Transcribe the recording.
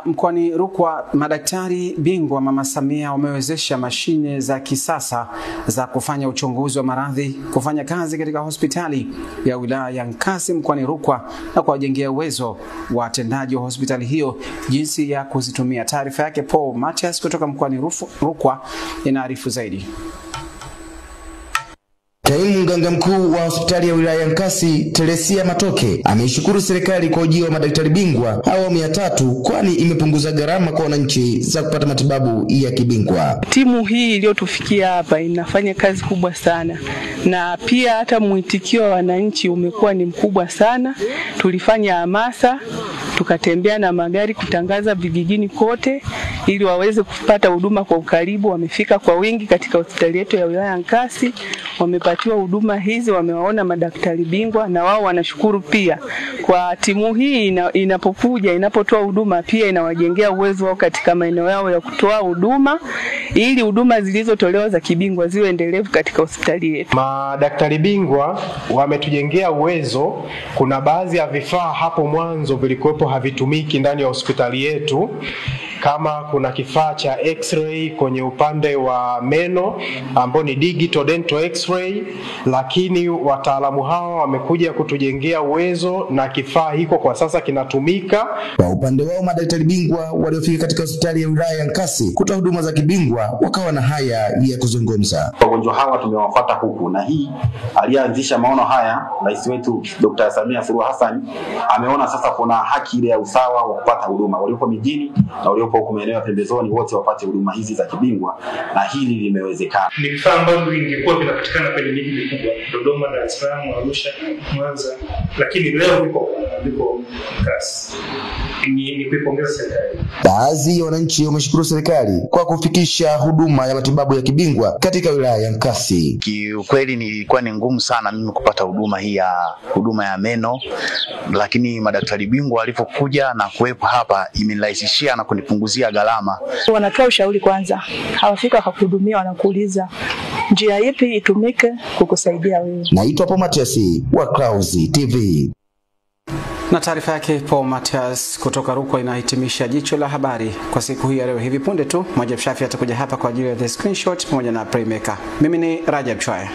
Mkoani Rukwa, madaktari bingwa Mama Samia wamewezesha mashine za kisasa za kufanya uchunguzi wa maradhi kufanya kazi katika hospitali ya wilaya ya Nkasi mkoani Rukwa na kuwajengea uwezo watendaji wa hospitali hiyo jinsi ya kuzitumia. Taarifa yake Paul Matias kutoka mkoani Rukwa inaarifu zaidi. Kaimu mganga mkuu wa hospitali ya wilaya ya Nkasi, Teresia Matoke, ameishukuru serikali kwa ujio wa madaktari bingwa awamu ya 3 kwani imepunguza gharama kwa wananchi za kupata matibabu ya kibingwa. Timu hii iliyotufikia hapa inafanya kazi kubwa sana, na pia hata mwitikio wa wananchi umekuwa ni mkubwa sana. Tulifanya hamasa, tukatembea na magari kutangaza vijijini kote ili waweze kupata huduma kwa ukaribu. Wamefika kwa wingi katika hospitali yetu ya wilaya ya Nkasi, wamepatiwa huduma hizi, wamewaona madaktari bingwa, na wao wanashukuru pia kwa timu hii inapotoa huduma, pia inawajengea uwezo wao katika maeneo yao ya kutoa huduma ili huduma zilizotolewa za kibingwa ziwe endelevu katika hospitali yetu. Madaktari bingwa wametujengea uwezo. Kuna baadhi ya vifaa hapo mwanzo vilikuwepo havitumiki ndani ya hospitali yetu, kama kuna kifaa cha x-ray kwenye upande wa meno ambao ni digital dental x-ray, lakini wataalamu hawa wamekuja kutujengea uwezo na kifaa hiko kwa sasa kinatumika. Kwa upande wao madaktari bingwa waliofika katika hospitali ya wilaya ya Nkasi kutoa huduma za kibingwa wakawa na haya ya kuzungumza. Wagonjwa hawa tumewafuata huku, na hii alianzisha maono haya rais wetu Dr. Samia Suluhu Hassan. Ameona sasa kuna haki ile ya usawa wa kupata huduma, waliopo mijini na waliopo huko maeneo ya pembezoni wote wapate huduma hizi za kibingwa, na hili limewezekana. Ni vifaa ambavyo vingekuwa vinapatikana kwenye miji mikubwa Dodoma, Dar es Salaam, Arusha, Mwanza, lakini leo viko Nkasi. Ni kuipongeza serikali. Baadhi ya wananchi wameshukuru serikali kwa kufikisha huduma ya matibabu ya kibingwa katika wilaya ya Nkasi. Kiukweli nilikuwa ni ngumu sana mimi kupata huduma ya meno, lakini madaktari bingwa walipokuja na kuwepo hapa imenirahisishia na kunipunguzia gharama. Wanatoa ushauri kwanza, hawafika kukuhudumia, wanakuuliza njia ipi itumike kukusaidia wewe. Naitwa Paul Matias wa Clouds TV. Na taarifa yake Paul Matias kutoka Rukwa inahitimisha jicho la habari kwa siku hii ya leo. Hivi punde tu Mwajab Shafi atakuja hapa kwa ajili ya The Screenshot pamoja na Playmaker. Mimi ni Rajab Chwaya.